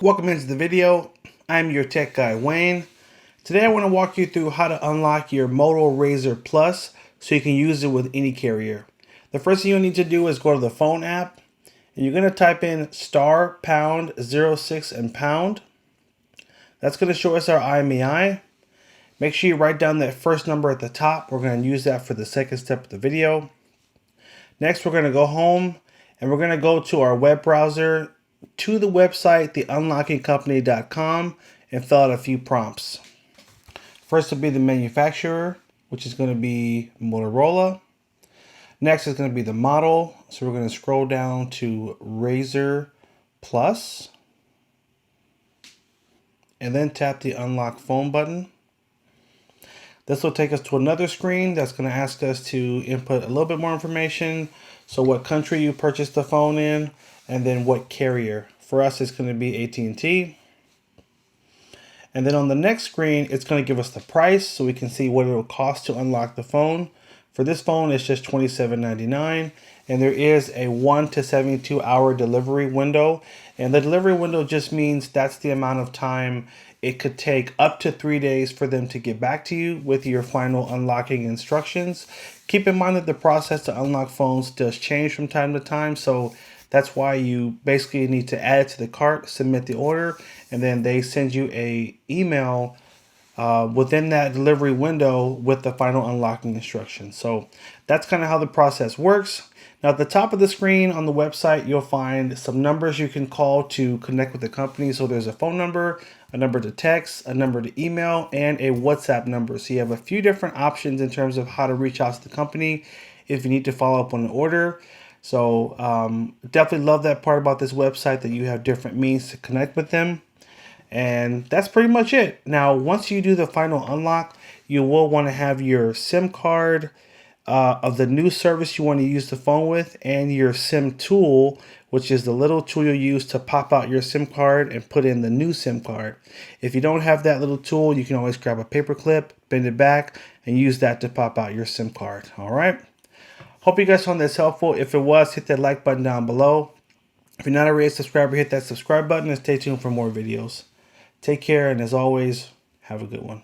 Welcome into the video. I'm your tech guy, Wayne. Today I want to walk you through how to unlock your Moto Razr Plus so you can use it with any carrier. The first thing you need to do is go to the phone app and you're going to type in star pound 06 and pound. That's going to show us our IMEI. Make sure you write down that first number at the top. We're going to use that for the second step of the video. Next, we're going to go home and we're going to go to our web browser to the website, theunlockingcompany.com, and fill out a few prompts. First will be the manufacturer, which is going to be Motorola. Next is going to be the model. So we're going to scroll down to Razr Plus and then tap the unlock phone button. This will take us to another screen that's going to ask us to input a little bit more information. So what country you purchased the phone in, and then what carrier. For us, it's going to be AT&T. And then on the next screen, it's going to give us the price so we can see what it will cost to unlock the phone. For this phone, it's just $27.99. And there is a 1 to 72 hour delivery window. And the delivery window just means that's the amount of time it could take, up to 3 days for them to get back to you with your final unlocking instructions. Keep in mind that the process to unlock phones does change from time to time. So that's why you basically need to add it to the cart, submit the order, and then they send you an email within that delivery window with the final unlocking instructions. So that's kind of how the process works. Now at the top of the screen on the website, you'll find some numbers you can call to connect with the company. So there's a phone number, a number to text, a number to email, and a WhatsApp number. So you have a few different options in terms of how to reach out to the company if you need to follow up on an order. So definitely love that part about this website, that you have different means to connect with them. And that's pretty much it. Now, once you do the final unlock, you will want to have your SIM card of the new service you want to use the phone with, and your SIM tool, which is the little tool you'll use to pop out your SIM card and put in the new SIM card. If you don't have that little tool, you can always grab a paper clip, bend it back, and use that to pop out your SIM card. All right. Hope you guys found this helpful. If it was, hit that like button down below. If you're not already a subscriber, hit that subscribe button and stay tuned for more videos. Take care, and as always, have a good one.